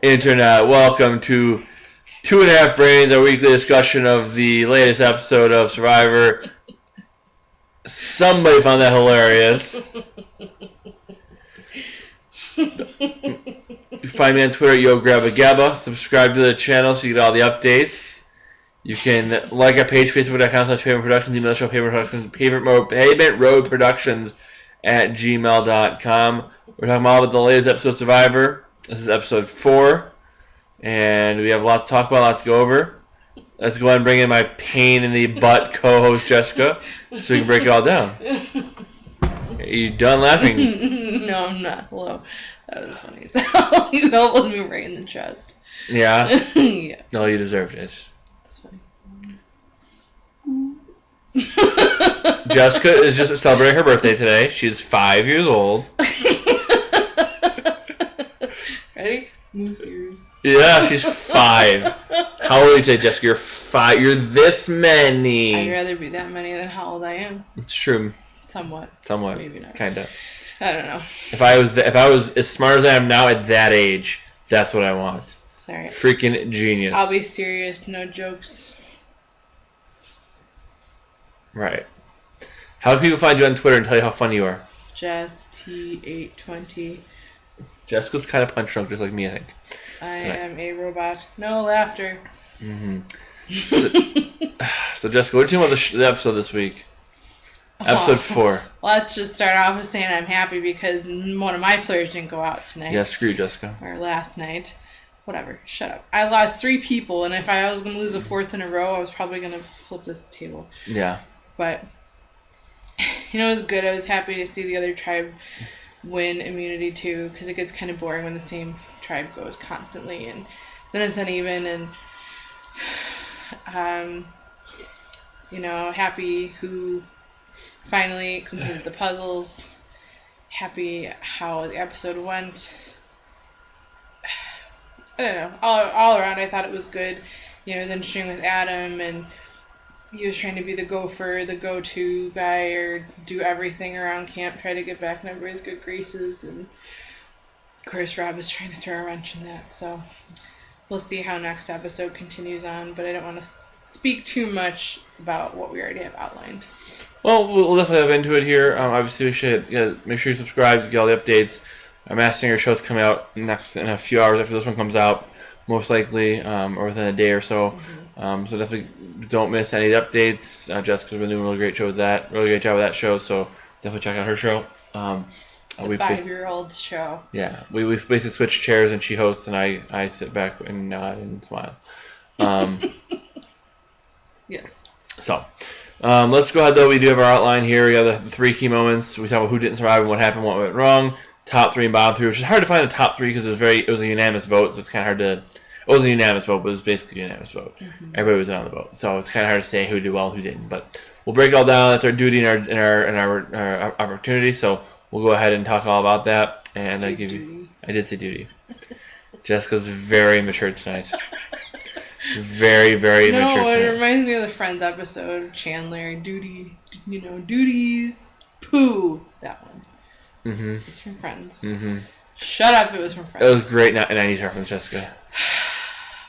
Internet. Welcome to Two and a Half Brains, our weekly discussion of the latest episode of Survivor. Somebody found that hilarious. You find me on Twitter at YoGrabAGabba. Subscribe to the channel so you get all the updates. You can like our page, facebook.com/Pavement Productions, email the show Pavement Road Productions at gmail.com. We're talking all about the latest episode of Survivor. This is episode 4, and we have a lot to talk about, a lot to go over. Let's go ahead and bring in my pain in the butt co-host Jessica, so we can break it all down. Are you done laughing? No, I'm not. Hello. That was funny. You elbowed me right in the chest. Yeah? Yeah. No, you deserved it. That's funny. Jessica is just celebrating her birthday today. She's 5 years old. Ready? Moose ears. Yeah, she's 5. How old are you today, Jessica? You're 5. You're this many. I'd rather be that many than how old I am. It's true. Somewhat. Maybe not. Kinda. I don't know. If I was as smart as I am now at that age, that's what I want. Sorry. Freaking genius. I'll be serious. No jokes. Right. How can people find you on Twitter and tell you how funny you are? Jess T820. Jessica's kind of punch drunk, just like me, I think. I am a robot. No laughter. Mm-hmm. So Jessica, what do you think about the episode this week? Episode 4. Let's just start off with saying I'm happy because one of my players didn't go out tonight. Yeah, screw you, Jessica. Or last night. Whatever. Shut up. I lost 3 people, and if I was going to lose a 4th in a row, I was probably going to flip this table. Yeah. But, it was good. I was happy to see the other tribe win immunity, too, because it gets kind of boring when the same tribe goes constantly, and then it's uneven, and, happy who finally completed the puzzles, happy how the episode went. I don't know. All around, I thought it was good. It was interesting with Adam, and he was trying to be the gopher, the go-to guy, or do everything around camp, try to get back in everybody's good graces, and of course Rob is trying to throw a wrench in that, so we'll see how next episode continues on, but I don't want to speak too much about what we already have outlined. Well, we'll definitely have into it here. Obviously, we should make sure you subscribe to get all the updates. Our Masked Singer show's coming out next in a few hours after this one comes out, most likely, or within a day or so. Mm-hmm. So definitely don't miss any of the updates. Jessica's been doing a really great job with that show. So definitely check out her show. The 5-year-old show. Yeah, we basically switched chairs, and she hosts, and I sit back and nod and smile. Yes. So. Let's go ahead, though. We do have our outline here. We have the 3 key moments. We talk about who didn't survive and what happened, what went wrong. Top 3 and bottom 3, which is hard to find the top 3 because it was a unanimous vote, so it's kind of hard to... It wasn't a unanimous vote, but it was basically a unanimous vote. Mm-hmm. Everybody was in on the vote, so it's kind of hard to say who did well, who didn't. But we'll break it all down. That's our duty and our opportunity. So we'll go ahead and talk all about that. And I did say duty. Jessica's very mature tonight. Very, very mature. No, it reminds me of the Friends episode. Chandler, duties, poo. That one. Mm-hmm. It's from Friends. Mm-hmm. Shut up! It was from Friends. It was great. 90s reference, Jessica.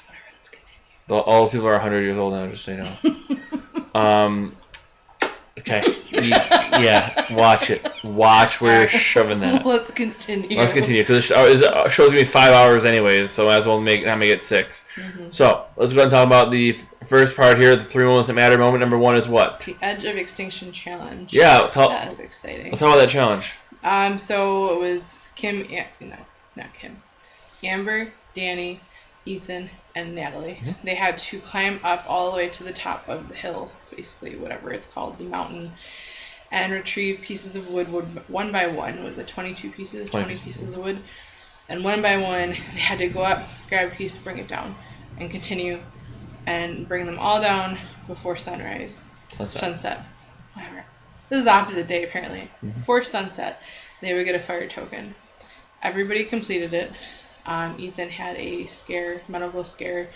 Whatever. Let's continue. All those people are 100 years old now. Just so you know. Okay. Yeah. Watch it. Watch where you're shoving that. Let's continue. Because the show's gonna be 5 hours anyways, so might as well make it 6. Mm-hmm. So let's go ahead and talk about the first part here. The 3 moments that matter. Moment number 1 is what? The Edge of Extinction challenge. Yeah. That was exciting. Let's talk about that challenge. So it was Amber, Danny, Ethan, and Natalie. Mm-hmm. They had to climb up all the way to the top of the hill, basically, whatever it's called, the mountain, and retrieve pieces of wood one by one. Was it 22 pieces? 20 pieces of wood. And one by one, they had to go up, grab a piece, bring it down, and continue, and bring them all down before sunrise. Sunset. Whatever. This is the opposite day, apparently. Mm-hmm. Before sunset, they would get a fire token. Everybody completed it. Ethan had a medical scare.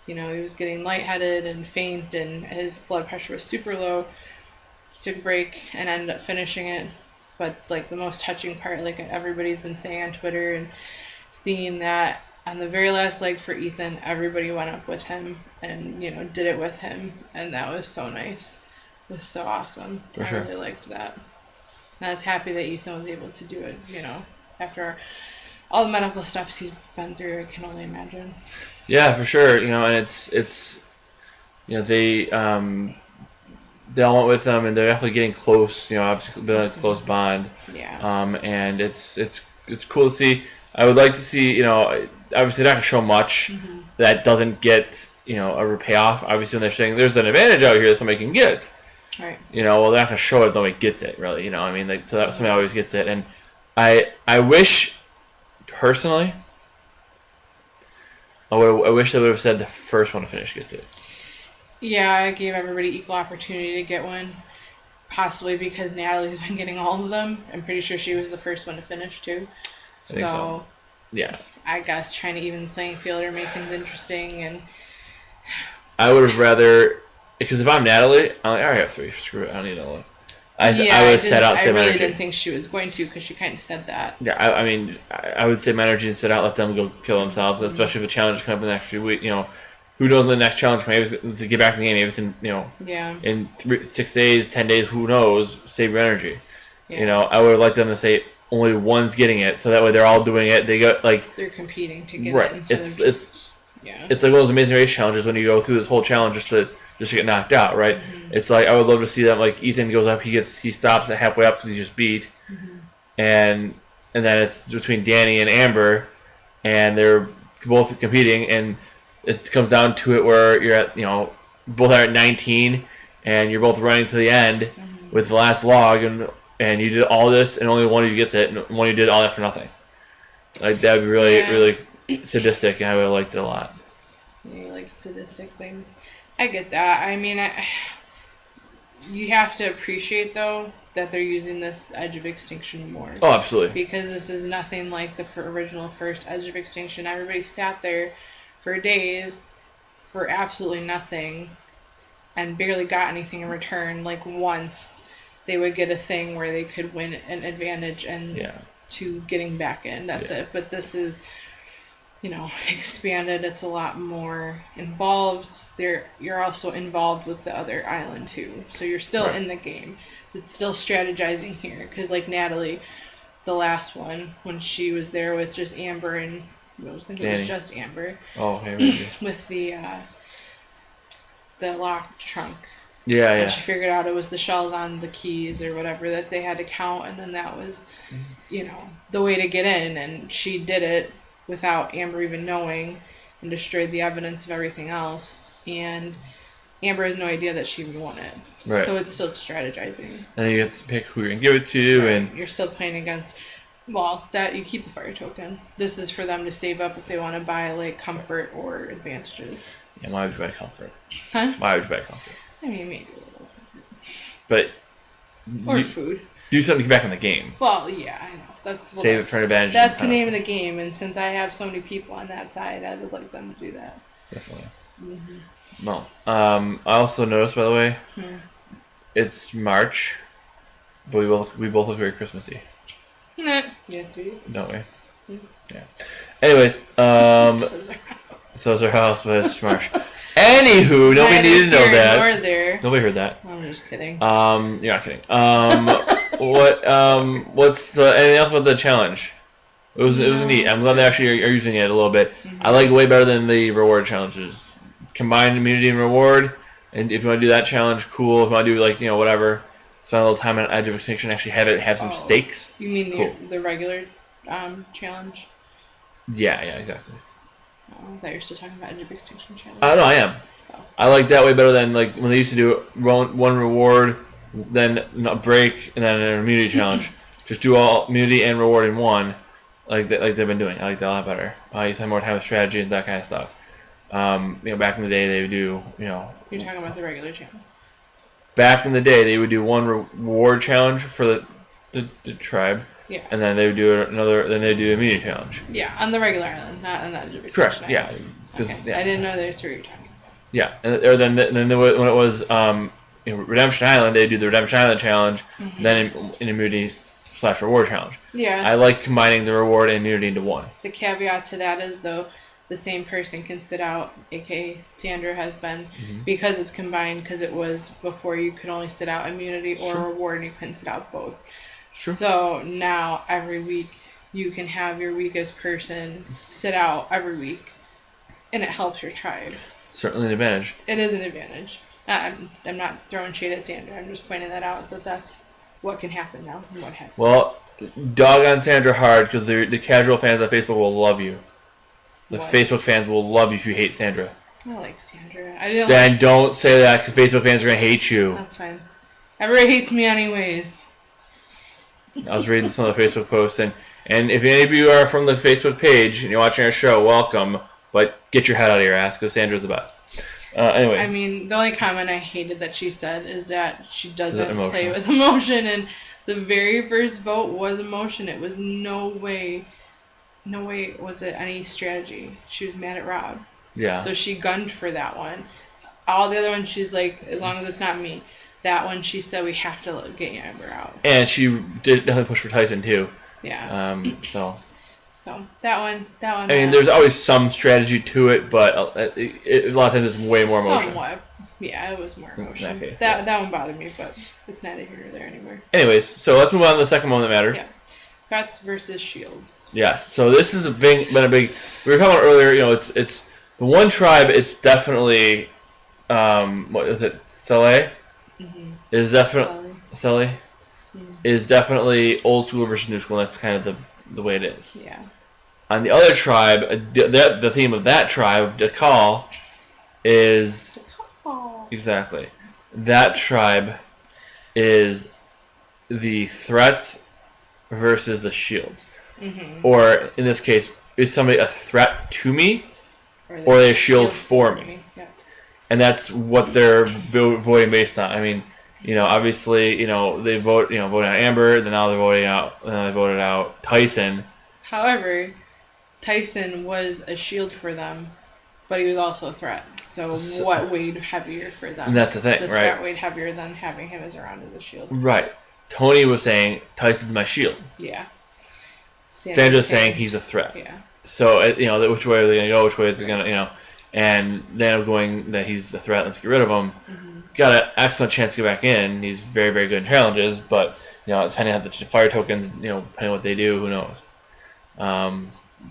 He was getting lightheaded and faint, and his blood pressure was super low. He took a break and ended up finishing it. But, the most touching part, everybody's been saying on Twitter and seeing that on the very last leg for Ethan, everybody went up with him and, did it with him. And that was so nice. It was so awesome. For I sure. really liked that. And I was happy that Ethan was able to do it, after all the medical stuff he's been through. I can only imagine. Yeah, for sure. And it's they all went with them, and they're definitely getting close. Obviously building a close bond. Yeah. And it's cool to see. I would like to see, obviously they're not gonna show much that doesn't get a payoff. Obviously, when they're saying there's an advantage out here that somebody can get. Right. Well, they're not gonna show it if nobody gets it, really. I mean, like, so that somebody always gets it, and I wish personally. I wish they would have said the first one to finish gets it. Yeah, I gave everybody equal opportunity to get one. Possibly because Natalie's been getting all of them. I'm pretty sure she was the first one to finish, too. I think so. Yeah. I guess trying to even the playing field or make things interesting. And I would have rather... Because if I'm Natalie, I'm like, I already have 3. Screw it. I don't need another one. I would have set out save energy. I really energy. didn't think she was going to because she kind of said that. Yeah, I mean, I would save my energy and sit out, let them go kill themselves, especially if a challenge comes up in the next few weeks. Who knows when the next challenge comes? Maybe it's to get back in the game. Maybe it's in 6 days, 10 days. Who knows? Save your energy. Yeah. I would like them to say only one's getting it, so that way they're all doing it. They got they're competing to get right. it. Instead It's of just, it's like one of those Amazing Race challenges when you go through this whole challenge just to get knocked out, right? Mm-hmm. It's like I would love to see that. Like Ethan goes up, he stops at halfway up because he just beat, and then it's between Danny and Amber, and they're both competing, and it comes down to it where you're at both are at 19, and you're both running to the end with the last log, and you did all this, and only one of you gets it, and one of you did all that for nothing. Like that would be really sadistic, and I would have liked it a lot. You like sadistic things. I get that. I mean, you have to appreciate, though, that they're using this Edge of Extinction more. Oh, absolutely. Because this is nothing like the original first Edge of Extinction. Everybody sat there for days for absolutely nothing and barely got anything in return. Like, once they would get a thing where they could win an advantage and to getting back in. That's it. But this is... expanded. It's a lot more involved. You're also involved with the other island too, so you're still in the game. It's still strategizing here, because like Natalie, the last one when she was there with just Amber and I think it was just Amber. Oh, okay. Maybe. With the locked trunk. Yeah. And she figured out it was the shells on the keys or whatever that they had to count, and then that was, the way to get in, and she did it without Amber even knowing, and destroyed the evidence of everything else. And Amber has no idea that she even won it. Right. So it's still strategizing. And then you have to pick who you're going to give it to, Right. and... You're still playing against... Well, that you keep the fire token. This is for them to save up if they want to buy, like, comfort or advantages. Yeah, why would you buy comfort? Huh? Why would you buy comfort? I mean, maybe a little. But... Or food. Do something to get back in the game. Well, yeah, I know. Save it for an advantage. That's the name of the game, and since I have so many people on that side, I would like them to do that. Definitely. Mm-hmm. Well, I also noticed, by the way, it's March, but we both look very Christmassy. Nah. Yes, we do. Don't we? Mm. Yeah. Anyways, so is our house, but it's March. Anywho, nobody needed to know that. There. Nobody heard that. I'm just kidding. You're not kidding. What's anything else about the challenge? It was neat. I'm glad they actually are using it a little bit. Mm-hmm. I like it way better than the reward challenges. Combined immunity and reward, and if you want to do that challenge, cool. If you want to do whatever, spend a little time on Edge of Extinction, actually have some stakes. You mean the regular challenge? Yeah, exactly. Oh, I thought you were still talking about Edge of Extinction challenge. No, I am. Oh. I like that way better than like when they used to do one reward, then a break, and then an immunity challenge. Just do all immunity and reward in one, like they've been doing. I like that a lot better. I used to have more time with strategy and that kind of stuff. Back in the day they would do, You're talking about the regular challenge. Back in the day they would do one reward challenge for the tribe. Yeah. And then they would do another. Then they would do immunity challenge. Yeah, on the regular island, not on the Edge of Extinction. Correct. Yeah. Okay. Yeah. I didn't know that's what you were talking about. Yeah, or then when it was Redemption Island, they do the Redemption Island challenge, then in immunity / reward challenge. Yeah. I like combining the reward and immunity into one. The caveat to that is though, the same person can sit out, aka Sandra has been, Mm-hmm. because it's combined, because it was before you could only sit out immunity or Sure. reward and you couldn't sit out both. Sure. So now every week you can have your weakest person sit out every week and it helps your tribe. Certainly an advantage. It is an advantage. I'm not throwing shade at Sandra. I'm just pointing that out that that's what can happen now and what has. Well, dog on Sandra hard because the casual fans on Facebook will love you. The What? Facebook fans will love you if you hate Sandra. I like Sandra. I didn't. Then don't say that because Facebook fans are gonna hate you. That's fine. Everybody hates me anyways. I was reading some of the Facebook posts, and if any of you are from the Facebook page and you're watching our show, welcome. But get your head out of your ass because Sandra's the best. Anyway. I mean, the only comment I hated that she said is that she doesn't Emotion. play with emotion, and the very first vote was emotion. It was no way was it any strategy. She was mad at Rob. Yeah. So she gunned for that one. All the other ones, she's like, as long as it's not me. That one, she said we have to get Amber out. And she did definitely push for Tyson too. Yeah. So that one. I mean, there's always some strategy to it, but a lot of times it's way more emotion. Somewhat. Yeah, it was more emotion. In that case, that one bothered me, but it's neither here nor there anymore. Anyways, so let's move on to the second one that mattered. Yeah. Threats versus shields. Yes. So this has been a big. We were talking about earlier. You know, it's the one tribe. It's definitely, what is it? Saleh. Mm-hmm. Is definitely Saleh. Is definitely old school versus new school. And that's kind of the way it is. Yeah. On the other tribe, the theme of that tribe, Dakal, is exactly that tribe is the threats versus the shields. Mm-hmm. Or in this case, is somebody a threat to me, or are they a shield for me? Yeah. And that's what they're voting based on. I mean, you know, obviously, you know, they voted out Amber, then now they're voting out, they voted out Tyson. However, Tyson was a shield for them, but he was also a threat. So what weighed heavier for them? And that's the thing, the right? threat weighed heavier than having him as around as a shield. Right. Tony was saying Tyson's my shield. Yeah. Sandra's saying he's a threat. Yeah. So, you know, which way are they going to go? Which way is it going to, you know? And then going that he's a threat, let's get rid of him. Mm-hmm. He's got an excellent chance to get back in. He's very, very good in challenges, but, you know, depending on the fire tokens, you know, depending on what they do, who knows.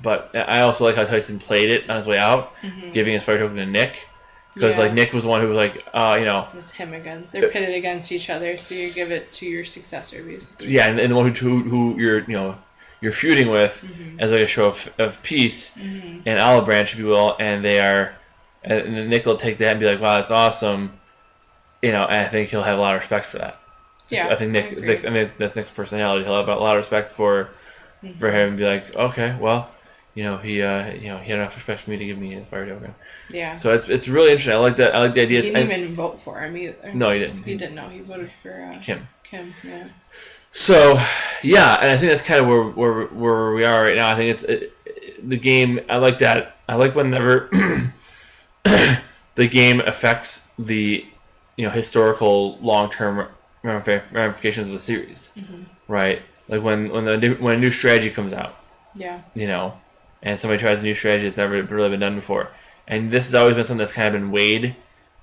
But I also like how Tyson played it on his way out, giving his fire token to Nick. Because, like, Nick was the one who was like, you know... It was him again. They're pitted against each other, so you give it to your successor, basically. Yeah, and the one who you're, you know, you're feuding with as like a show of peace and olive branch, if you will, and they are... And then Nick will take that and be like, wow, that's awesome. You know, and I think he'll have a lot of respect for that. Yeah, I think that's Nick's personality. He'll have a lot of respect for him and be like, okay, well... You know, he had enough respect for me to give me a fire token. Yeah. So it's really interesting. I like that. I like the idea. He didn't even vote for him either. No, he didn't. He didn't know. He voted for Kim. Kim, yeah. So, yeah, and I think that's kind of where we are right now. I think the game. I like that. I like whenever the game affects the historical long term ramifications of the series, right? Like when a new strategy comes out. Yeah. And somebody tries a new strategy that's never really been done before. And this has always been something that's kind of been weighed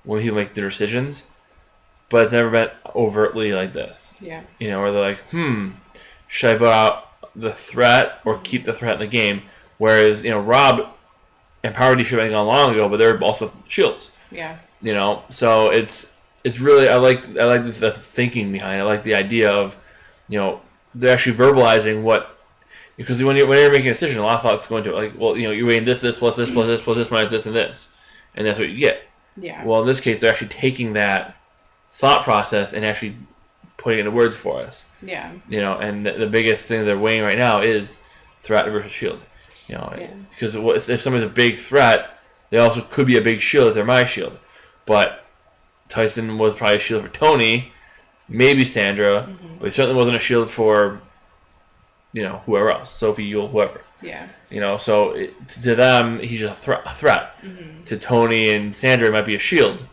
when people make their decisions, but it's never been overtly like this. Yeah. Where they're like, should I vote out the threat or keep the threat in the game? Whereas, Rob and Power D should have been gone long ago, but they're also shields. Yeah. So it's really, I like the thinking behind it. I like the idea of, they're actually verbalizing what. Because when you're making a decision, a lot of thoughts go into it. Like, well, you're weighing this plus this plus this plus this minus this and this. And that's what you get. Yeah. Well, in this case, they're actually taking that thought process and actually putting it into words for us. Yeah. And the biggest thing they're weighing right now is threat versus shield. Because if somebody's a big threat, they also could be a big shield if they're my shield. But Tyson was probably a shield for Tony, maybe Sandra, but he certainly wasn't a shield for... whoever else, Sophie, Yule, whoever. Yeah. So to them, he's just a threat. To Tony and Sandra, it might be a shield.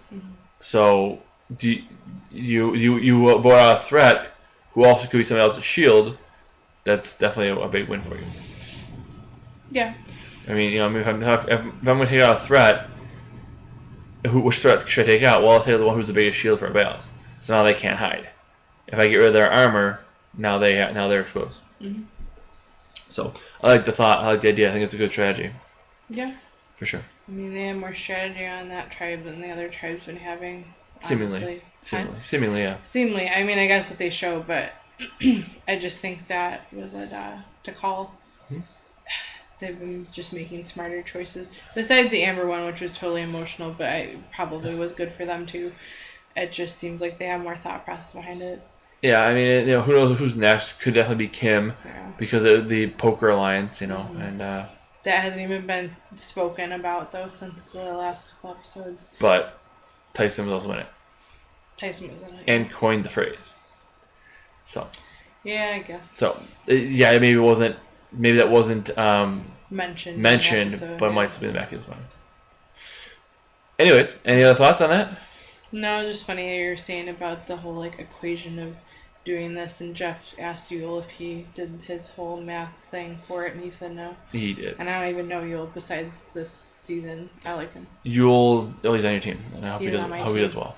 So do you vote out a threat who also could be somebody else's shield? That's definitely a big win for you. Yeah. I mean, if I'm going to take out a threat, which threat should I take out? Well, I'll take the one who's the biggest shield for everybody else. So now they can't hide. If I get rid of their armor, now they're exposed. Mm-hmm. So I like the thought. I like the idea. I think it's a good strategy. Yeah. For sure. I mean, they have more strategy on that tribe than the other tribes been having. Seemingly, yeah. Seemingly, I mean, I guess what they show, but I just think that was it to call. Mm-hmm. They've been just making smarter choices. Besides the Amber one, which was totally emotional, but I probably was good for them too. It just seems like they have more thought process behind it. Yeah, I mean, who knows who's next? Could definitely be Kim because of the poker alliance, and that hasn't even been spoken about though since the last couple episodes. But Tyson was also in it. Tyson was in it. And coined the phrase. So. Yeah, I guess. So, yeah, maybe that wasn't mentioned, but it might still be in the back of his mind. Anyways, any other thoughts on that? No, it's just funny you were saying about the whole equation of doing this, and Jeff asked Yul if he did his whole math thing for it, and he said no. He did. And I don't even know Yul besides this season. I like him. He's on your team, and I hope he does well.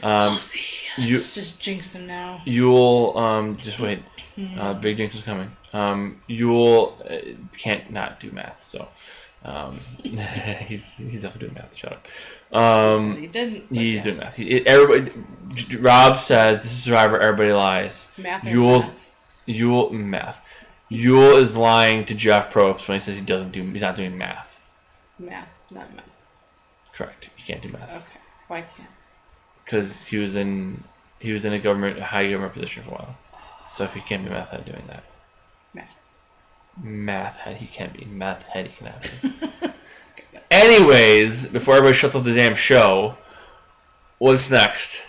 We'll see. Let's just jinx him now. Yul, just wait. Big jinx is coming. Yul can't not do math, so he's definitely doing math. Shut up. He didn't. He's doing math. Everybody. Rob says this is Survivor. Everybody lies. Math. Yul math. Yul is lying to Jeff Probst when he says he's not doing math. Math, not math. Correct. You can't do math. Okay. Why can't? Because he was in a high government position for a while. So if he can't be meth head doing that. Math head he can be. Math head he cannot be. Anyways, before everybody shuts off the damn show, what's next?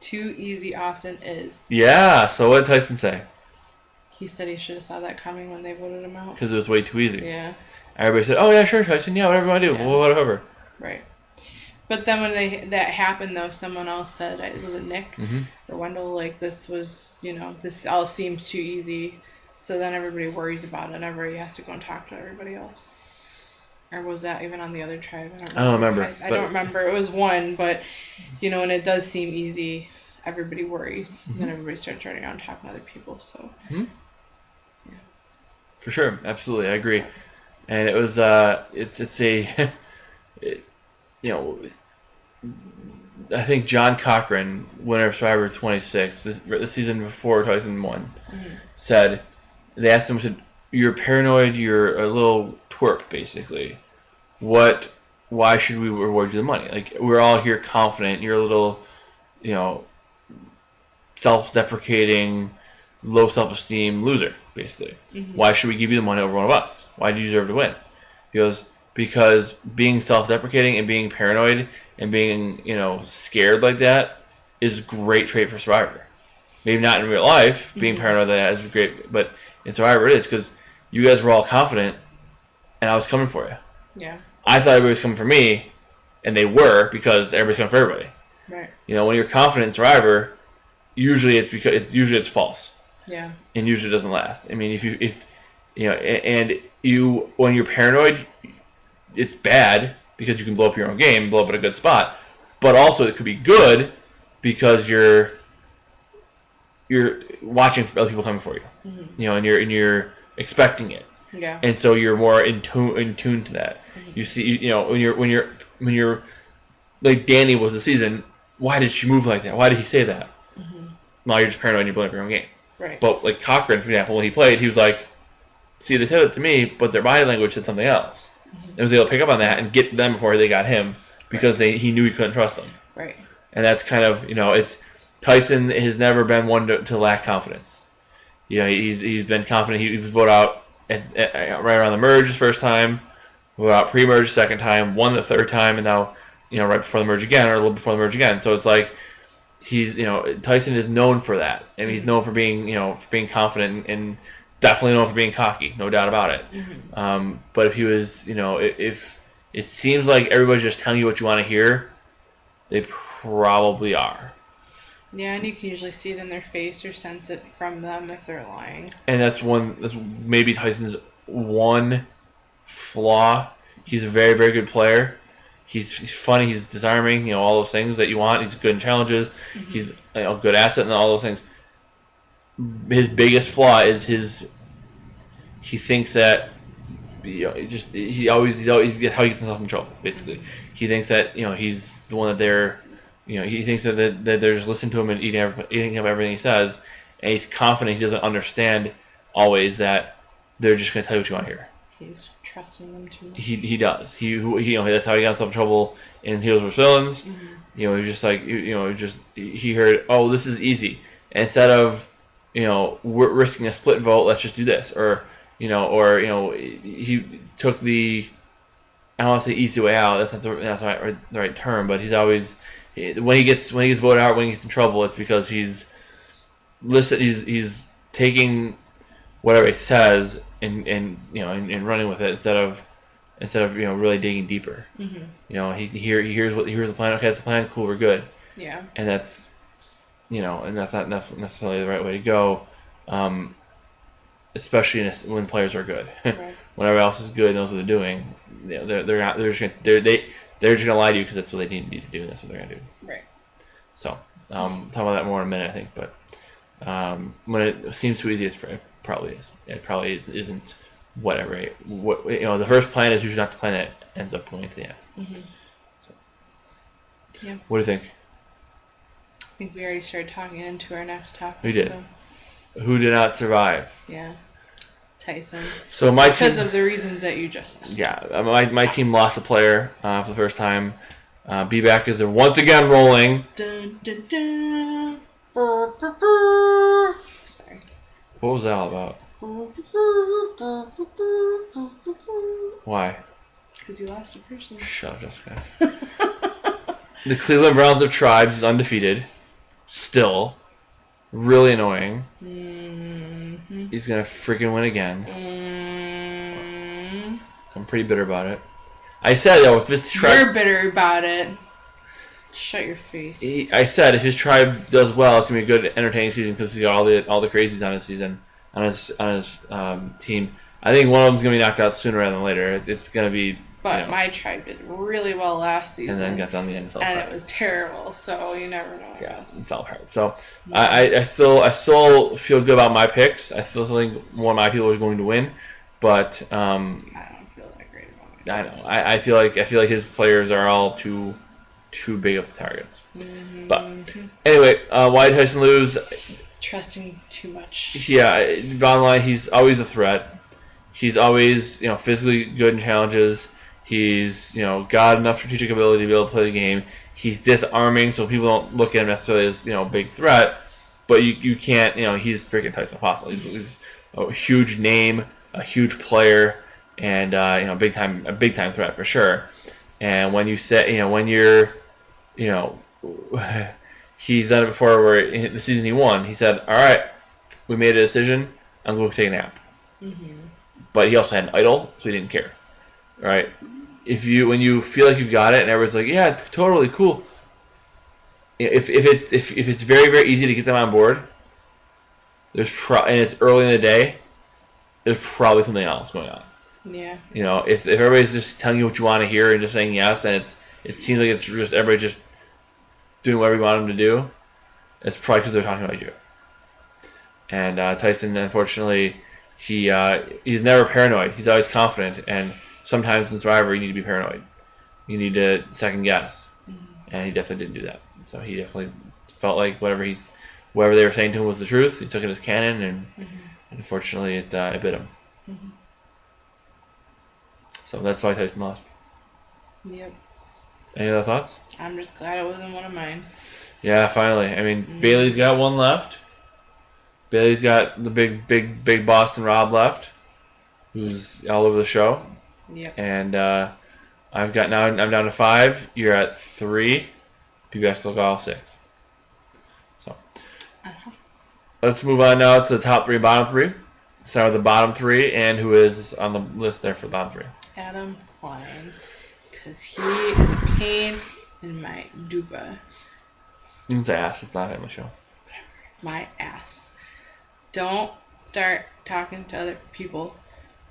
Too easy often is. Yeah, so what did Tyson say? He said he should have saw that coming when they voted him out. Because it was way too easy. Yeah. Everybody said, oh yeah, sure, Tyson, yeah, whatever you want to do, well, whatever. Right. But then when that happened, though, someone else said, was it Nick or Wendell, this was, this all seems too easy. So then everybody worries about it, and everybody has to go and talk to everybody else. Or was that even on the other tribe? I don't remember. I don't remember. It was one, but, when it does seem easy, everybody worries. Then everybody starts running around talking to other people, so. Yeah. For sure. Absolutely. I agree. And it was, it's a, I think John Cochran, winner of Survivor 26, this season before 2001, said, they asked him, you're paranoid, you're a little twerp, basically. Why should we reward you the money? We're all here confident, you're a little, self-deprecating, low self-esteem loser, basically. Why should we give you the money over one of us? Why do you deserve to win? He goes, because being self-deprecating and being paranoid and being, scared like that is a great trait for Survivor. Maybe not in real life, being paranoid like that is great, but in Survivor it is, because you guys were all confident and I was coming for you. Yeah. I thought everybody was coming for me, and they were, because everybody's coming for everybody. Right. When you're confident in Survivor, usually it's false. Yeah. And usually it doesn't last. I mean, when you're paranoid, it's bad because you can blow up your own game, blow up at a good spot. But also it could be good because you're watching for other people coming for you. And you're expecting it. Yeah. And so you're more in tune to that. You see, when you're like Danny was the season, why did she move like that? Why did he say that? Now you're just paranoid and you blow up your own game. Right. But like Cochran, for example, when he played, he was like, see, they said it to me, but their body language said something else. And was able to pick up on that and get them before they got him because he knew he couldn't trust them. Right. And that's kind of, it's Tyson has never been one to lack confidence. He's been confident. He was voted out right around the merge the first time, voted out pre-merge the second time, won the third time, and now, right before the merge again, or a little before the merge again. So it's like Tyson is known for that. I mean, he's known for being, for being confident and definitely known for being cocky, no doubt about it. But if he was, if it seems like everybody's just telling you what you want to hear, they probably are. Yeah, and you can usually see it in their face or sense it from them if they're lying. And that's maybe Tyson's one flaw. He's a very, very good player. He's funny. He's disarming. All those things that you want. He's good in challenges. He's a good asset and all those things. His biggest flaw is he thinks that he always gets how he gets himself in trouble. Basically, he thinks that he's the one that they're he thinks that they're just listening to him and eating up everything he says, and he's confident he doesn't understand always that they're just going to tell you what you want to hear. He's trusting them too much. He does. He that's how he got himself in trouble in Heroes vs. Villains. He was just like he heard, oh, this is easy. And instead of we're risking a split vote, let's just do this, or he took the, I don't want to say easy way out. That's not the right term, but he's always, when he gets voted out, when he gets in trouble, it's because he's taking whatever he says and running with it instead of really digging deeper. He hears the plan. Okay, that's the plan. Cool, we're good. Yeah. And that's and that's not necessarily the right way to go, especially when players are good. Right. When everybody else is good and knows what they're doing, they're just gonna lie to you because that's what they need to do, and that's what they're gonna do. Right. So, talk about that more in a minute, I think. But when it seems too easy, it probably is. It probably isn't. Whatever. The first plan is usually not the plan that ends up going to the end. So, yeah. what do you think? I think we already started talking into our next topic. We did. So. Who did not survive? Yeah. Tyson. So my because team, of the reasons that you just said. Yeah, my team lost a player for the first time. B-backers are once again rolling. Dun, dun, dun. Brr, brr, brr. Sorry. What was that all about? Why? Because you lost a person. Shut up, Jessica. The Cleveland Browns of Tribes is undefeated. Still. Really annoying. Mm-hmm. He's going to freaking win again. Mm-hmm. I'm pretty bitter about it. I said, though, if his tribe... You're bitter about it. Shut your face. I said, if his tribe does well, it's going to be a good, entertaining season because he's got all the crazies on his season, on his team. I think one of them's going to be knocked out sooner rather than later. It's going to be... But my tribe did really well last season. And then got down the end and fell apart. And it was terrible, so you never know. Yeah, it fell apart. So I still feel good about my picks. I still think one of my people is going to win, but I don't feel that great about it. I know. I feel like his players are all too big of targets. Mm-hmm. But anyway, why did Tyson lose? Trusting too much. Yeah, bottom line, he's always a threat. He's always physically good in challenges. He's got enough strategic ability to be able to play the game. He's disarming, so people don't look at him necessarily as a big threat. But you can't he's freaking Tyson Apostle. He's a huge name, a huge player, and a big time threat for sure. And when you say when you're he's done it before where in the season he won, he said, all right, we made a decision, I'm going to take a nap. Mm-hmm. But he also had an idol, so he didn't care. All right. When you feel like you've got it and everyone's like, yeah, totally cool. If it's very, very easy to get them on board, and it's early in the day, there's probably something else going on. Yeah. If everybody's just telling you what you want to hear and just saying yes, and it seems like it's just everybody just doing whatever you want them to do, it's probably because they're talking about you. And Tyson, unfortunately, he's never paranoid. He's always confident, and sometimes in Survivor you need to be paranoid. You need to second guess, and he definitely didn't do that. So he definitely felt like whatever they were saying to him was the truth. He took it as canon, and unfortunately it bit him. Mm-hmm. So that's why Tyson lost. Yep. Any other thoughts? I'm just glad it wasn't one of mine. Yeah, finally. I mean, Bailey's got one left. Bailey's got the big boss and Rob left, who's all over the show. Yep. And I'm down to 5. You're at 3. PBX still got all 6. So let's move on now to the top 3 and bottom 3. Start with the bottom 3 and who is on the list there for the bottom 3. Adam Klein, because he is a pain in my dupa. You can say ass. It's not in the show. Whatever. My ass. Don't start talking to other people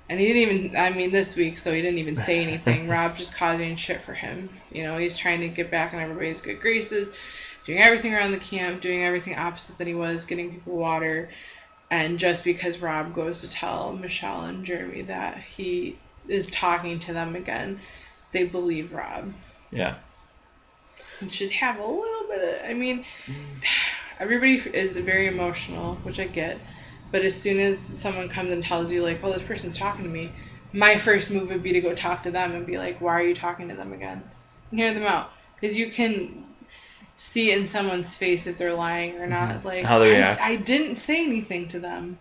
And he didn't even, I mean, this week, so he didn't even say anything. Rob just causing shit for him. You know, he's trying to get back in everybody's good graces, doing everything around the camp, doing everything opposite that he was, getting people water. And just because Rob goes to tell Michelle and Jeremy that he is talking to them again, they believe Rob. Yeah. You should have a little bit of, I mean, everybody is very emotional, which I get. But as soon as someone comes and tells you, like, oh, this person's talking to me, my first move would be to go talk to them and be like, why are you talking to them again? And hear them out. Because you can see in someone's face if they're lying or not. Like, how they react. I didn't say anything to them,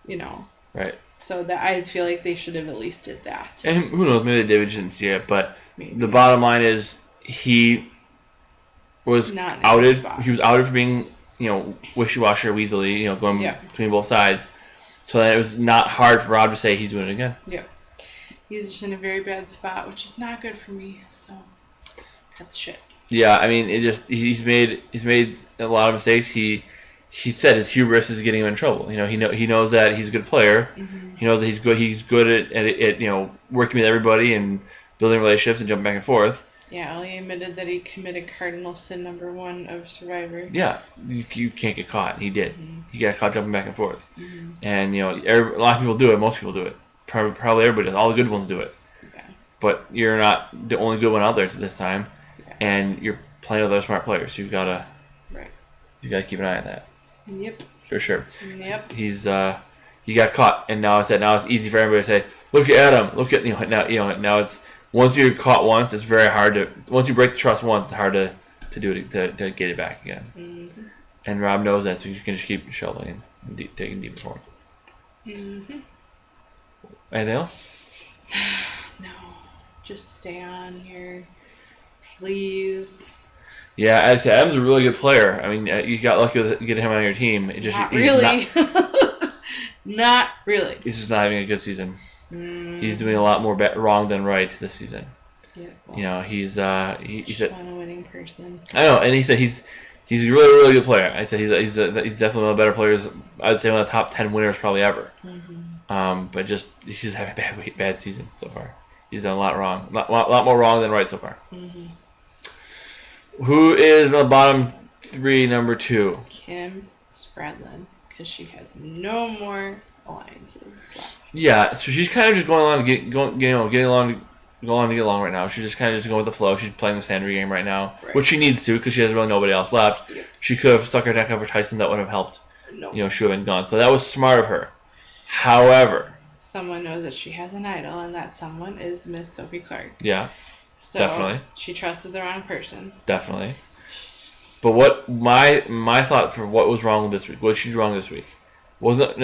you know. Right. So that I feel like they should have at least did that. And who knows, maybe David didn't see it, but Maybe. the bottom line is he was Not in outed. his spot. He was outed for being, wishy-washy or weaselly, going between both sides. So that it was not hard for Rob to say he's doing it again. Yep. He's just in a very bad spot, which is not good for me. So, cut the shit. Yeah, I mean, he's made a lot of mistakes. He said his hubris is getting him in trouble. He knows that he's a good player. Mm-hmm. He knows that he's good. He's good at working with everybody and building relationships and jumping back and forth. Yeah, Ellie admitted that he committed cardinal sin number 1 of Survivor. Yeah, you can't get caught. He did. Mm-hmm. He got caught jumping back and forth. Mm-hmm. And a lot of people do it. Most people do it. Probably everybody does. All the good ones do it. Yeah. But you're not the only good one out there to this time. Yeah. And you're playing with other smart players. So you've got to keep an eye on that. Yep. For sure. Yep. He got caught, and now it's easy for everybody to say, look at Adam. Look at now it's once you're caught once, it's very hard to once you break the trust once, it's hard to do it to get it back again. Mm-hmm. And Rob knows that, so you can just keep shoveling and taking deeper forward. Mm-hmm. Anything else? No, just stay on here, please. Yeah, I'd say Adam's a really good player. I mean, you got lucky with getting him on your team. Not really. Not really. He's just not having a good season. He's doing a lot more wrong than right this season. Yeah. Well, he said not a winning person. I know, and he said he's a really, really good player. I said he's definitely one of the better players. I'd say one of the top 10 winners probably ever. Mm-hmm. But he's having a bad season so far. He's done a lot wrong, lot more wrong than right so far. Mm-hmm. Who is the bottom 3, number 2? Kim Spradlin, because she has no more alliances left. Yeah, so she's kind of just going along to getting along right now. She's just kind of going with the flow. She's playing the Sandra game right now, which she needs to because she has really nobody else left. Yep. She could have stuck her neck out for Tyson. That would have helped. No. She would have been gone. So that was smart of her. However, someone knows that she has an idol, and that someone is Miss Sophie Clark. Yeah, so definitely. She trusted the wrong person. Definitely. But what my thought for what was wrong this week? What she did wrong this week? Wasn't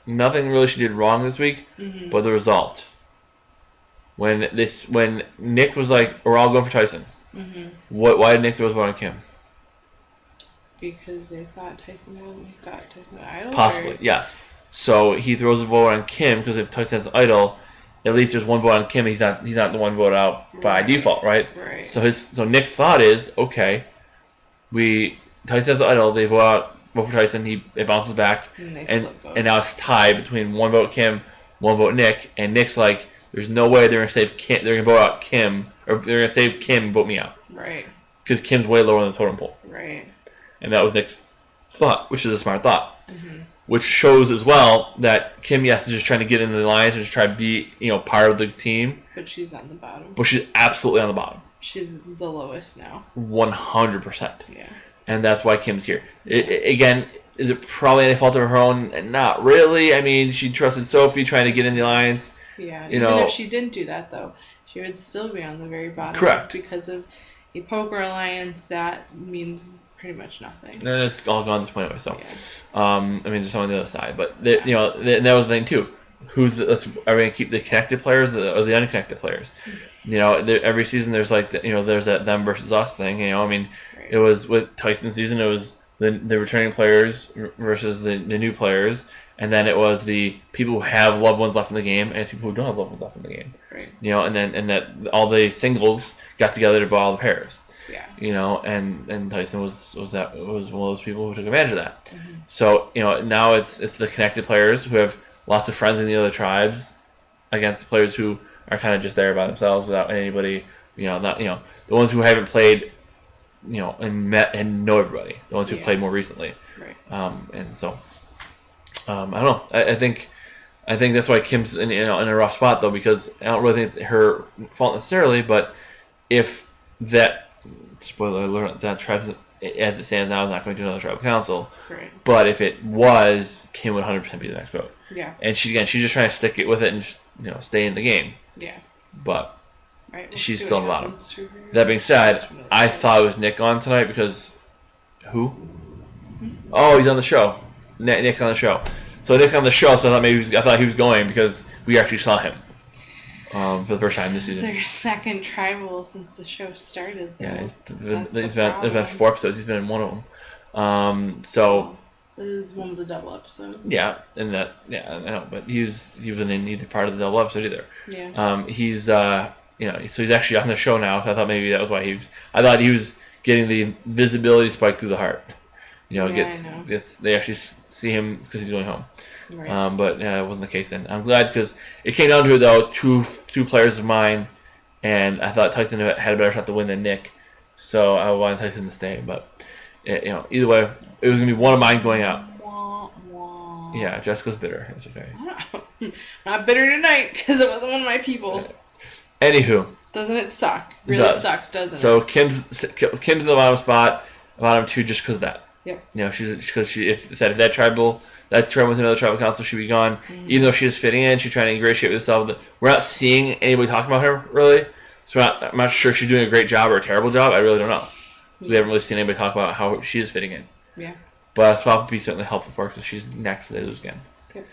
nothing really she did wrong this week, but the result. When Nick was like, we're all going for Tyson. Mm-hmm. Why did Nick throw his vote on Kim? Because they thought Tyson had an idol? Possibly, yes. So he throws a vote on Kim because if Tyson has an idol, at least there's one vote on Kim. He's not the one voted out by default, right? Right. So Nick's thought is, okay, Tyson has an idol, they vote for Tyson, it bounces back, and now it's tied between one vote Kim, one vote Nick, and Nick's like, there's no way they're gonna save Kim. They're gonna vote out Kim, or they're gonna save Kim and vote me out. Right. Because Kim's way lower on the totem pole. Right. And that was Nick's thought, which is a smart thought. Mm-hmm. Which shows as well that Kim, yes, is just trying to get into the alliance and just try to be, part of the team. But she's on the bottom. But she's absolutely on the bottom. She's the lowest now. 100%. Yeah. And that's why Kim's here. Again, is it probably any fault of her own? Not really. I mean, she trusted Sophie trying to get in the alliance. Yeah, even if she didn't do that, though, she would still be on the very bottom. Correct. Because of a poker alliance, that means pretty much nothing. And it's all gone at this point anyway. So, there's some on the other side, but and that was the thing too. Are we going to keep the connected players or the unconnected players? Mm-hmm. Every season there's there's that them versus us thing. Right. It was with Tyson's season. It was the returning players versus the new players. And then it was the people who have loved ones left in the game and people who don't have loved ones left in the game. Right. And that all the singles got together to vote all the pairs. Yeah. And Tyson was one of those people who took advantage of that. Mm-hmm. So, now it's the connected players who have lots of friends in the other tribes against players who are kind of just there by themselves without anybody. Not the ones who haven't played, and met and know everybody. The ones who played more recently. Right. And so, I don't know. I think that's why Kim's in a rough spot though, because I don't really think it's her fault necessarily. But if that, spoiler alert, that tribe as it stands now is not going to another tribal council. Right. But if it was, Kim would 100% be the next vote. Yeah. And she's just trying to stick it with it and stay in the game. Yeah. But right. she's still on the bottom. That being said, I thought it was Nick on tonight because who? Oh, he's on the show. Nick's on the show. So Nick's on the show, so I thought he was going because we actually saw him for the first time this season. Their second tribal since the show started. Though. Yeah, there's been 4 episodes. He's been in one of them. So this one was a double episode. Yeah, I know, but he wasn't in either part of the double episode either. Yeah. He's so he's actually on the show now. So I thought maybe that was why I thought he was getting the visibility spike through the heart. They actually see him because he's going home. Right. But it wasn't the case then. I'm glad because it came down to it though. Two players of mine, and I thought Tyson had a better shot to win than Nick, so I wanted Tyson to stay. But either way, it was gonna be one of mine going out. Wah, wah. Yeah, Jessica's bitter. It's okay. Not bitter tonight because it wasn't one of my people. Anywho, doesn't it suck? Really sucks, doesn't it? So Kim's in the bottom spot, bottom 2, just because of that. Yep. She's because if that tribe with another tribal council, she'd be gone. Mm-hmm. Even though she's fitting in, she's trying to ingratiate with herself. We're not seeing anybody talking about her really, so I'm not sure if she's doing a great job or a terrible job. I really don't know. So we haven't really seen anybody talk about how she is fitting in. Yeah. But a swap would be certainly helpful for her because she's next to they lose again. Yep.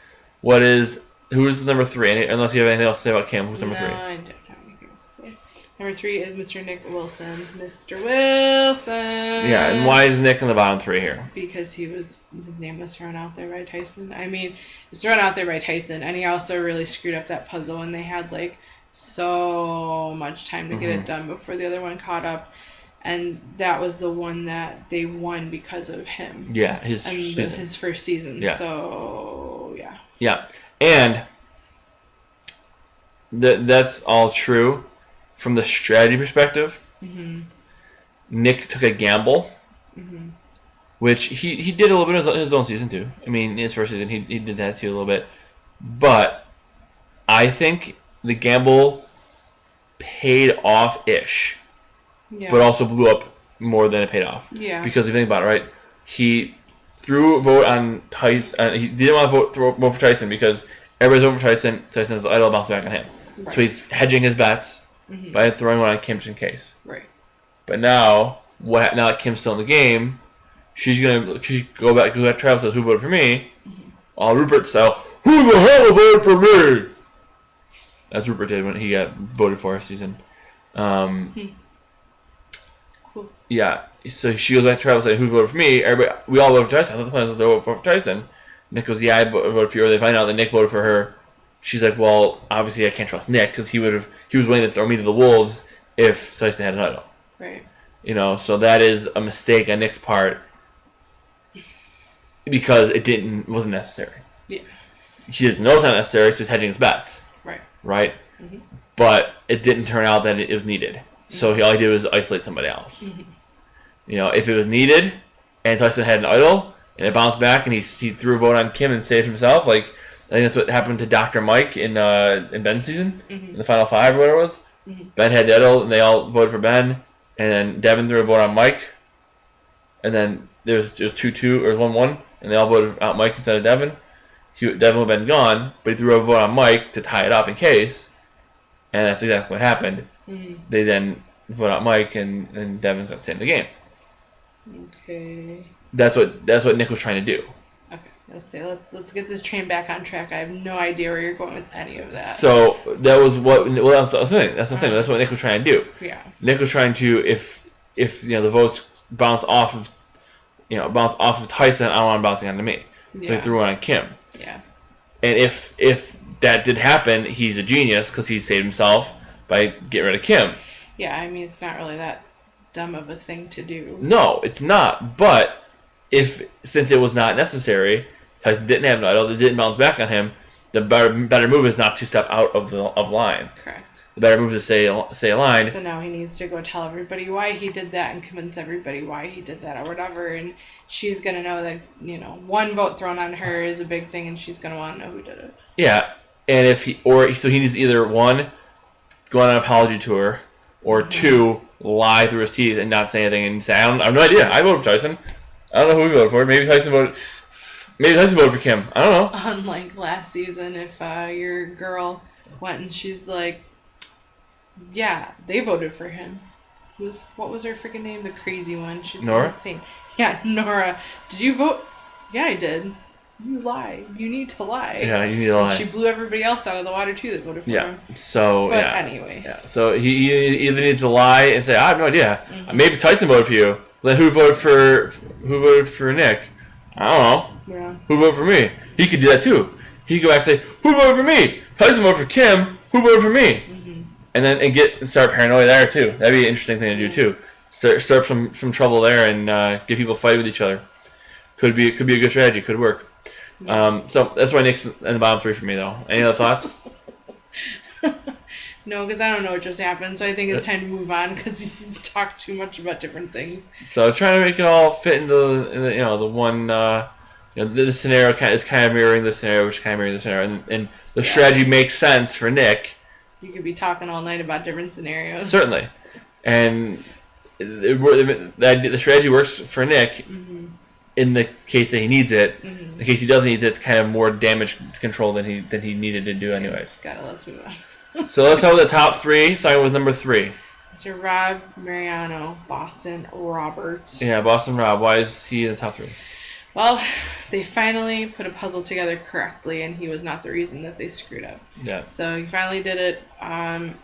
Who's number 3? Unless you have anything else to say about Kim, who's number 3? No, I don't have anything else to say. Number 3 is Mr. Nick Wilson. Mr. Wilson. Yeah, and why is Nick in the bottom 3 here? Because his name was thrown out there by Tyson. I mean, it was thrown out there by Tyson, and he also really screwed up that puzzle, and they had so much time to get it done before the other one caught up. And that was the one that they won because of him. Yeah, his first season. Yeah. So, yeah. Yeah, and that's all true from the strategy perspective. Mm-hmm. Nick took a gamble, which he did a little bit in his own season too. I mean, in his first season, he did that too a little bit. But I think the gamble paid off-ish. Yeah. But also blew up more than it paid off. Yeah. Because if you think about it, right, he threw a vote on Tyson. He didn't want to vote for Tyson because everybody's voting for Tyson. Tyson's idol bounced back on him. Right. So he's hedging his bets by throwing one on Kim just in case. Right. But now that Kim's still in the game, she go back to Travis says, "Who voted for me?" All Rupert style. Who the hell voted for me? That's Rupert did when he got voted for this season. Cool. Yeah, so she goes back to Travis saying, "Who voted for me?" Everybody, we all voted for Tyson. I thought the plan was to vote for Tyson. Nick goes, "Yeah, I voted for you." Or they find out that Nick voted for her. She's like, "Well, obviously I can't trust Nick because he was willing to throw me to the wolves if Tyson had an idol." Right. So that is a mistake on Nick's part because it wasn't necessary. Yeah. He doesn't know it's not necessary, so he's hedging his bets. Right. Right. Mm-hmm. But it didn't turn out that it was needed. So all he did was isolate somebody else. Mm-hmm. If it was needed, and Tyson had an idol, and it bounced back, and he threw a vote on Kim and saved himself, I think that's what happened to Dr. Mike in Ben's season, in the final 5 or whatever it was. Mm-hmm. Ben had the idol, and they all voted for Ben, and then Devin threw a vote on Mike, and then there's 2-2 or 1-1, and they all voted out Mike instead of Devin. Devin would have been gone, but he threw a vote on Mike to tie it up in case, and that's exactly what happened. Mm-hmm. They then vote out Mike, and Devin's going to stay in the game. Okay. That's what Nick was trying to do. Okay, let's get this train back on track. I have no idea where you're going with any of that. So that was what. Well, that's what I'm saying. That's what Nick was trying to do. Yeah. Nick was trying to if the votes bounce off of Tyson, I don't want them bouncing onto me. So he threw one on Kim. Yeah. And if that did happen, he's a genius because he saved himself by getting rid of Kim. Yeah, I mean, it's not really that dumb of a thing to do. No, it's not. But since it was not necessary, Tyson didn't have an idol, it didn't bounce back on him, the better move is not to step out of line. Correct. The better move is to stay aligned. So now he needs to go tell everybody why he did that and convince everybody why he did that or whatever. And she's going to know that, one vote thrown on her is a big thing and she's going to want to know who did it. Yeah. And so he needs to either, one, go on an apology tour, or two, lie through his teeth and not say anything and say, I have no idea. I voted for Tyson. I don't know who he voted for. Maybe Tyson voted for Kim. I don't know. Unlike last season, if your girl went and she's like, yeah, they voted for him. What was her freaking name? The crazy one. She's Nora? insane. Yeah, Nora. Did you vote? Yeah, I did. You lie. You need to lie. Yeah, you need to lie. And she blew everybody else out of the water too that voted for him. So But anyway. Yeah. So he either needs to lie and say, I have no idea. Maybe Tyson voted for you. Then who voted for Nick? I don't know. Yeah. Who voted for me? He could do that too. He could go back and say, who voted for me? Tyson voted for Kim. Who voted for me? And then start paranoia there too. That'd be an interesting thing to do too. Start some trouble there and get people fighting with each other. Could be a good strategy. Could work. So that's why Nick's in the bottom three for me though. Any other thoughts? No, because I don't know what just happened, so I think it's time to move on because you talked too much about different things. So trying to make it all fit into the one. The scenario is kind of mirroring the scenario, which is kind of mirroring the scenario, and the strategy makes sense for Nick. You could be talking all night about different scenarios. Certainly, and the strategy works for Nick in the case that he needs it. In the case he doesn't need it, it's kind of more damage control than he needed to do anyways. Let's move on. So let's start with the top three, starting with number 3. So Rob, Mariano, Boston, Robert. Yeah, Boston Rob. Why is he in the top 3? Well, they finally put a puzzle together correctly, and he was not the reason that they screwed up. Yeah. So he finally did it. I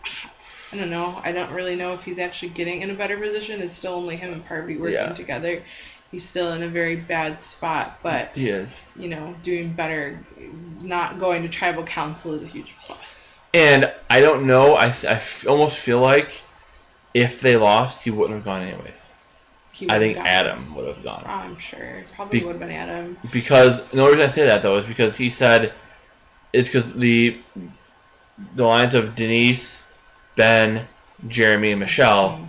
don't know. I don't really know if he's actually getting in a better position. It's still only him and Parvati working together. He's still in a very bad spot, but he is. Doing better. Not going to tribal council is a huge plus. And I don't know. I almost feel like if they lost, he wouldn't have gone anyways. I think Adam would have gone. Oh, I'm sure. Probably would have been Adam. Because the only reason I say that though is because he said it's because the alliance of Denise, Ben, Jeremy, and Michelle.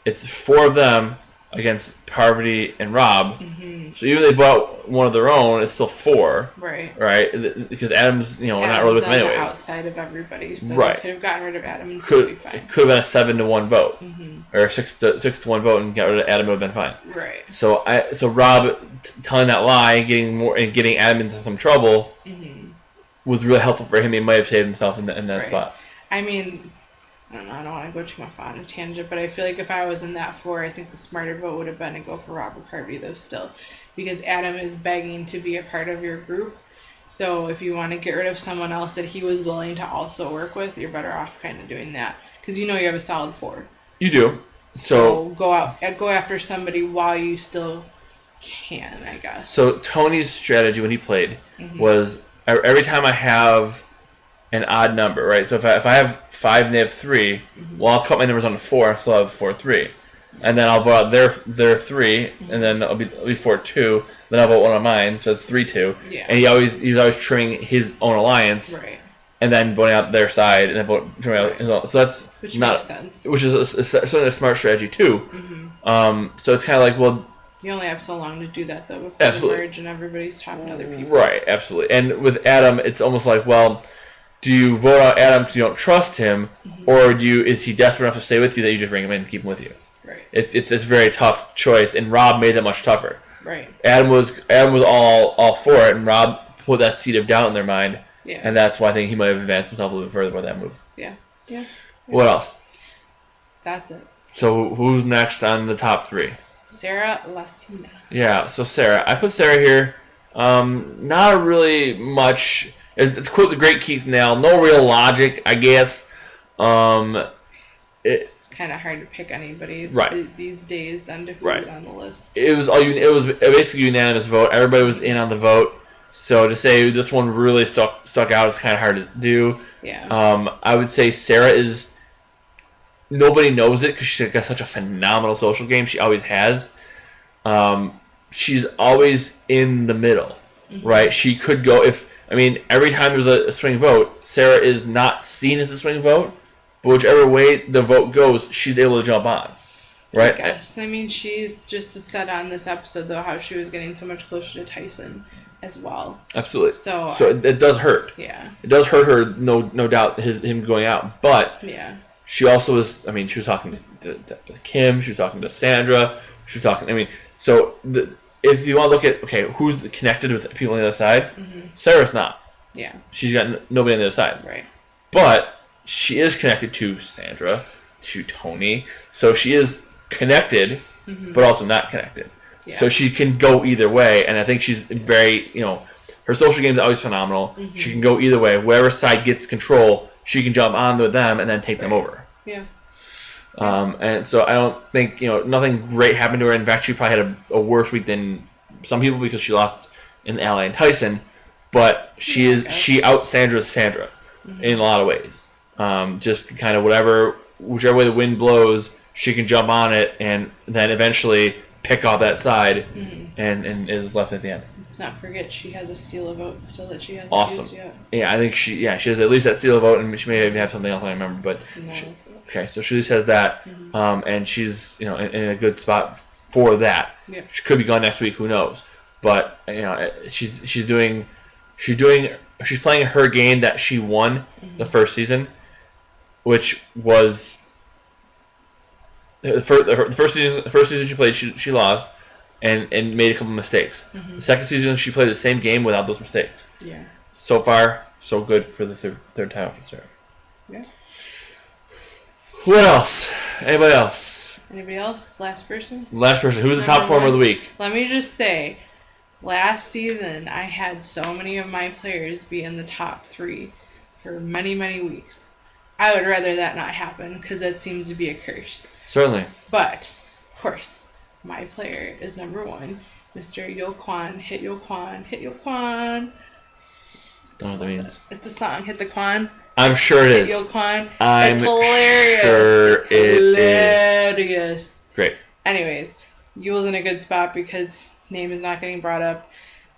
It's 4 of them against Parvati and Rob. So even if they bought one of their own, it's still 4. Right. Because Adam's not really with them anyways. Outside of everybody, so they could have gotten rid of Adam and still be fine. It could have been a 7-1 vote, or a 6-1 vote, and got rid of Adam would have been fine. Right. So Rob telling that lie and getting Adam into some trouble was really helpful for him. He might have saved himself in that spot. I mean, I don't know. I don't want to go too much on a tangent, but I feel like if I was in that 4, I think the smarter vote would have been to go for Robert Parvati though still, because Adam is begging to be a part of your group. So if you want to get rid of someone else that he was willing to also work with, you're better off kind of doing that because you have a solid 4. You do. So go after somebody while you still can, I guess. So Tony's strategy when he played was every time I have an odd number, right? So if I have 5 and they have 3, well, I'll cut my numbers on to 4 and still have 4, 3. And then I'll vote out their 3, and then it'll be 4-2. Then I'll vote one on mine, so it's 3-2. Yeah. And he was always trimming his own alliance, right? And then voting out their side, and then trimming out his own. So that's which makes sense. Which is certainly a smart strategy too. So it's kind of like, well, you only have so long to do that though before you merge and everybody's talking to other people. Right, absolutely. And with Adam, it's almost like, well, do you vote out Adam because you don't trust him, or is he desperate enough to stay with you that you just bring him in and keep him with you? Right. It's a very tough choice, and Rob made it much tougher. Right. Adam was all for it, and Rob put that seed of doubt in their mind. Yeah. And that's why I think he might have advanced himself a little bit further with that move. Yeah. What else? That's it. So who's next on the top 3? Sarah Lacina. Yeah, so Sarah. I put Sarah here. Not really much. It's quote the great Keith Nell. No real logic, I guess. It's kind of hard to pick anybody these days under who's on the list. It was basically a unanimous vote. Everybody was in on the vote. So to say this one really stuck out is kind of hard to do. Yeah. I would say Sarah is. Nobody knows it because she's got such a phenomenal social game. She always has. She's always in the middle, right? She could go if I mean, every time there's a swing vote, Sarah is not seen as a swing vote, but whichever way the vote goes, she's able to jump on. Right? I guess. I mean, she's just said on this episode, though, how she was getting so much closer to Tyson as well. Absolutely. So it does hurt. Yeah. It does hurt her, no doubt, him going out. But yeah. she also was, I mean, she was talking to Kim, she was talking to Sandra, she was talking, I mean, so if you want to look at, okay, who's connected with people on the other side, Sarah's not. Yeah. She's got nobody on the other side. Right. But she is connected to Sandra, to Tony, so she is connected, but also not connected. Yeah. So she can go either way, and I think she's very, her social game is always phenomenal. She can go either way. Whoever side gets control, she can jump on with them and then take them over. Yeah. And so I don't think, nothing great happened to her. In fact, she probably had a worse week than some people because she lost in Ally and Tyson, but she out Sandra's Sandra in a lot of ways. Just kind of whichever way the wind blows, she can jump on it and then eventually pick off that side and is left at the end. Let's not forget she has a steal a vote still that she hasn't awesome. used yet. Yeah, I think she has at least that steal a vote, and she may even have something else I don't remember. But no, okay, so she at least has that, and she's in a good spot for that. Yeah. She could be gone next week, who knows? But she's playing her game that she won the first season, which was. The first season she played, she lost, and made a couple mistakes. The second season she played the same game without those mistakes. Yeah. So far, so good for the third time for Sarah. Yeah. What else? Anybody else? Anybody else? Last person? Last person. Who's the top performer of the week? Let me just say, last season I had so many of my players be in the top 3 for many, many weeks. I would rather that not happen because that seems to be a curse. Certainly. But, of course, my player is number 1, Mr. Yo Kwan. Hit Yo Kwan. Hit Yo Kwan. Don't know what that means. It's a song. Hit the Kwan. I'm sure it is. Hit Yo Kwan. I'm it's hilarious. Sure it's hilarious. Great. Anyways, Yule's in a good spot because name is not getting brought up.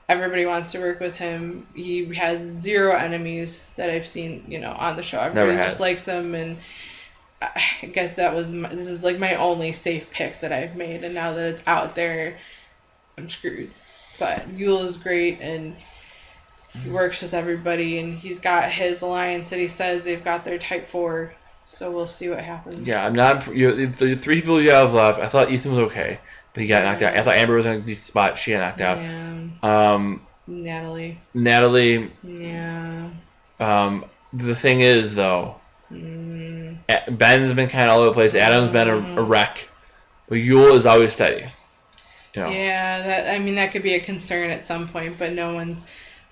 Everybody wants to work with him. He has 0 enemies that I've seen, on the show. Everybody just likes him, and I guess this is like my only safe pick that I've made, and now that it's out there, I'm screwed. But Yule is great, and he works with everybody, and he's got his alliance that he says they've got their type 4, so we'll see what happens. Yeah, I'm not. The 3 people you have left, I thought Ethan was okay, but he got knocked out. I thought Amber was in a decent spot. She got knocked out. Yeah. Natalie. Yeah. The thing is, though, Ben's been kind of all over the place. Adam's been a wreck, but Yule is always steady. Yeah, that could be a concern at some point, but no one's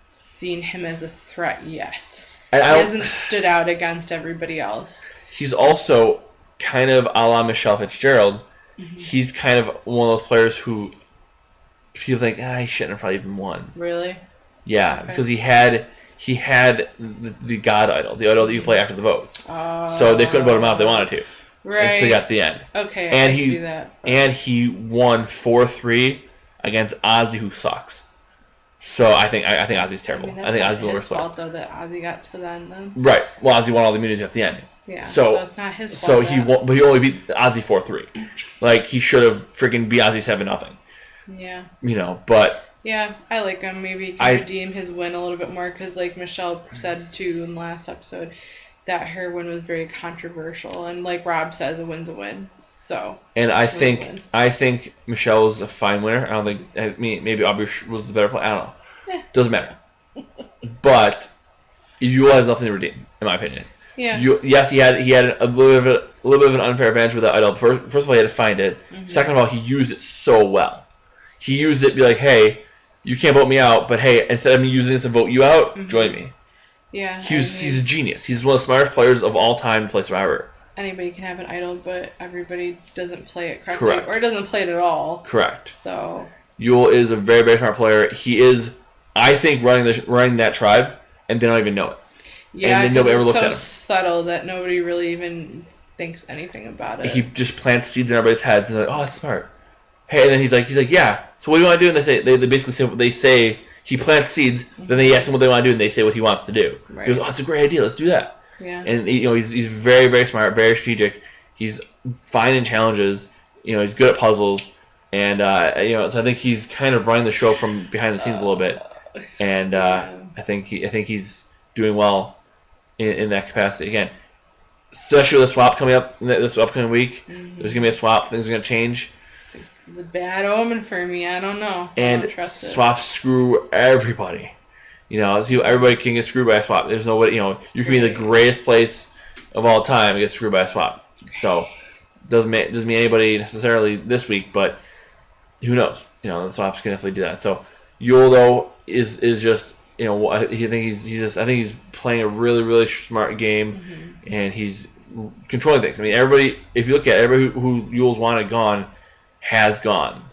seen him as a threat yet. He hasn't stood out against everybody else. He's also kind of a la Michelle Fitzgerald. He's kind of one of those players who people think, he shouldn't have probably even won. Really? Yeah, okay. Because he had the God idol, the idol that you play after the votes. So they couldn't vote him out if they wanted to. Right. Until he got to the end. Okay, and I see that. And he won 4-3 against Ozzy, who sucks. So I think Ozzy's terrible. I think Ozzy's the worst player. It's his fault, though, that Ozzy got to the end, then. Right. Well, Ozzy won all the immunities at the end. Yeah, so it's not his fault. So he won, but he only beat Ozzy 4-3. Like, he should have freaking beat Ozzy 7-0. Yeah. But... Yeah, I like him. Maybe he can redeem his win a little bit more, because like Michelle said, too, in the last episode, that her win was very controversial. And like Rob says, a win's a win. So... And I think Michelle's a fine winner. I don't think... maybe Aubrey was the better player. I don't know. Yeah. Doesn't matter. But Yule has nothing to redeem, in my opinion. Yeah. Yes, he had a little bit of an unfair advantage with that idol. First of all, he had to find it. Second of all, he used it so well. He used it to be like, hey, you can't vote me out, but hey, instead of me using this to vote you out, join me. Yeah. He's a genius. He's one of the smartest players of all time to play Survivor. Anybody can have an idol, but everybody doesn't play it correctly. Correct. Or doesn't play it at all. Correct. So Yule is a very, very smart player. He is, I think, running that tribe, and they don't even know it. Yeah, and nobody ever looks at him. It's so subtle that nobody really even thinks anything about it. He just plants seeds in everybody's heads and they're like, oh, that's smart. Hey, and then he's like, yeah. So what do you want to do? And they basically say what they say He plants seeds, then they ask him what they want to do, and they say what he wants to do. Right. He goes, "Oh, that's a great idea. Let's do that." Yeah. And he's very, very smart, very strategic. He's finding challenges. He's good at puzzles, and so I think he's kind of running the show from behind the scenes a little bit, and I think he's doing well in that capacity again. Especially with the swap coming up this upcoming week, there's gonna be a swap. Things are gonna change. This is a bad omen for me. I don't know. And I don't trust it. swaps screw everybody. Everybody can get screwed by a swap. There's nobody. You can be in the greatest place of all time and get screwed by a swap. So doesn't mean anybody necessarily this week, but who knows? The swaps can definitely do that. So Yule though is just I think he's playing a really, really smart game, and he's controlling things. I mean, everybody. If you look at everybody who Yule's wanted gone, has gone,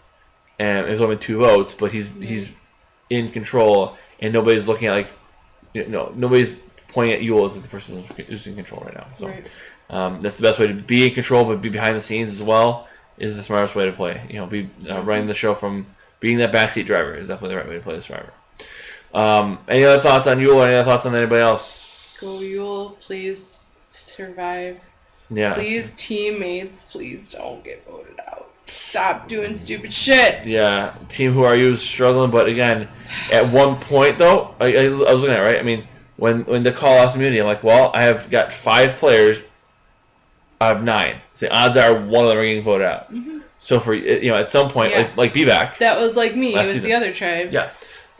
and there's only 2 votes, but he's in control, and nobody's looking at nobody's pointing at Yule as the person who's in control right now. So that's the best way to be in control, but be behind the scenes as well is the smartest way to play. Be running the show from being that backseat driver is definitely the right way to play this driver. Any other thoughts on Yule or any other thoughts on anybody else? Go Yule, please survive. Yeah. Please, teammates, please don't get voted out. Stop doing stupid shit. Yeah. Team Who Are You is struggling, but again, at one point though, I was looking at it, right? I mean, when the call lost immunity, I'm like, well, I have got 5 players out of 9. So the odds are one of them are getting voted out. Mm-hmm. So for at some point, like B-Back. That was like me with season. the other tribe. Yeah.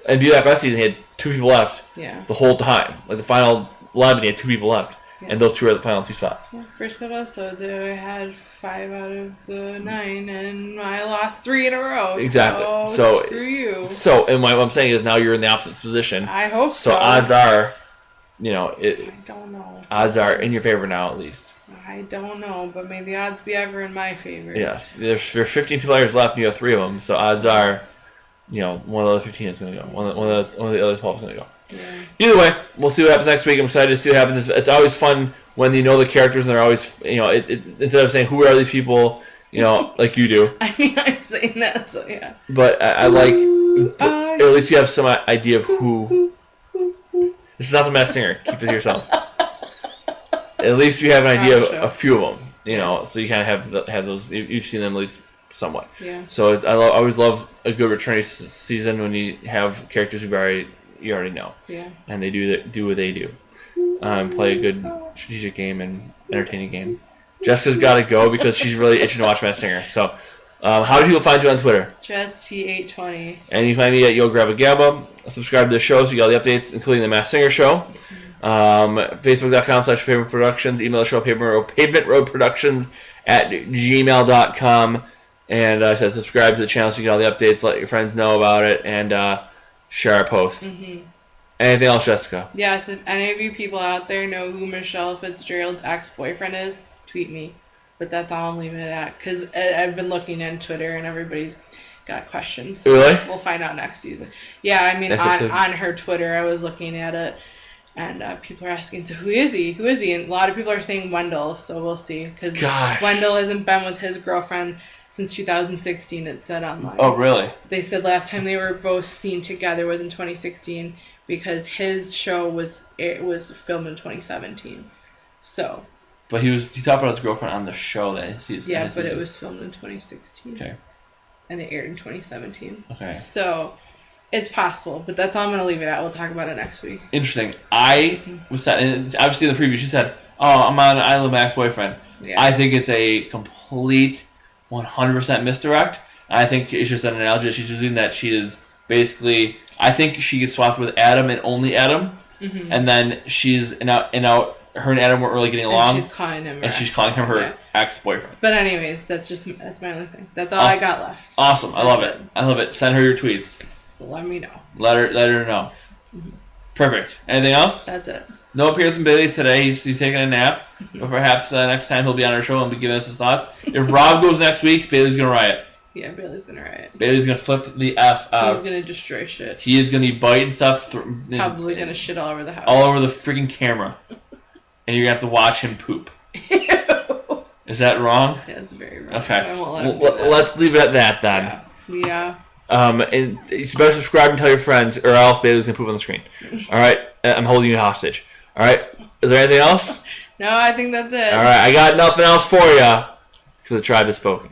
And B-Back last season, he had 2 people left. Yeah. The whole time. Like the final 11, he had 2 people left. Yeah. And those 2 are the final 2 spots. Yeah. First couple episodes, I had 5 out of the 9, and I lost 3 in a row. Exactly. So screw you. So, and what I'm saying is now you're in the opposite position. I hope so. So odds are, I don't know. Odds are in your favor now, at least. I don't know, but may the odds be ever in my favor. Yes. There's 15 players left, and you have 3 of them. So odds are, one of the other 15 is going to go. One of the other 12 is going to go. Yeah. Either way, we'll see what happens next week. I'm excited to see what happens. It's always fun when the characters and they're always, instead of saying, who are these people, like you do. I mean, I'm saying that, so yeah. But I like, at least you have some idea of who. This is not the Masked Singer. Keep it to yourself. At least you have an idea of a few of them, so you kind of have those. You've seen them at least somewhat. Yeah. So I always love a good returning season when you have characters you already know. Yeah. And they do what they do. Play a good strategic game and entertaining game. Jessica's got to go because she's really itching to watch Masked Singer. So, how do people find you on Twitter? JessT820. And you can find me at Yo Grabba Gabba. Subscribe to the show so you get all the updates, including the Masked Singer show. Facebook.com/Pavement Productions. Email the show pavementroadproductions@gmail.com. And I said subscribe to the channel so you get all the updates. Let your friends know about it and share our post. Mm-hmm. Anything else, Jessica? Yes, if any of you people out there know who Michelle Fitzgerald's ex-boyfriend is, tweet me. But that's all I'm leaving it at. Because I've been looking on Twitter and everybody's got questions. So really? We'll find out next season. Yeah, I mean, on her Twitter, I was looking at it. And people are asking, so who is he? Who is he? And a lot of people are saying Wendell, so we'll see. Because Wendell hasn't been with his girlfriend since 2016, it said online. Oh, really? They said last time they were both seen together was in 2016 because his show was filmed in 2017. So. But he talked about his girlfriend on the show that he's. Yeah, but it was filmed in 2016. Okay. And it aired in 2017. Okay. So. It's possible, but that's all I'm going to leave it at. We'll talk about it next week. Interesting. I was that, and obviously in the preview she said, "Oh, I'm on an island with my ex-boyfriend." Yeah. I think it's a complete 100% misdirect. I think it's just an analogy that she's using that she is basically. I think she gets swapped with Adam and only Adam, and then she's out. Her and Adam weren't really getting along. And she's calling him her ex-boyfriend. But anyways, that's my only thing. That's all I got left. Awesome. I love it. I love it. Send her your tweets. Let me know. Let her know. Mm-hmm. Perfect. Anything else? That's it. No appearance from Bailey today. He's taking a nap. But perhaps next time he'll be on our show and be giving us his thoughts. If Rob goes next week, Bailey's going to riot. Yeah, Bailey's going to riot. Bailey's going to flip the F out. He's going to destroy shit. He is going to be biting stuff. Probably going to shit all over the house. All over the freaking camera. And you're going to have to watch him poop. Is that wrong? Yeah, it's very wrong. Okay. I won't let him do that. Let's leave it at that then. Yeah. And you better subscribe and tell your friends, or else Bailey's gonna poop on the screen. All right, I'm holding you hostage. All right, is there anything else? No, I think that's it. All right, I got nothing else for you because the tribe has spoken.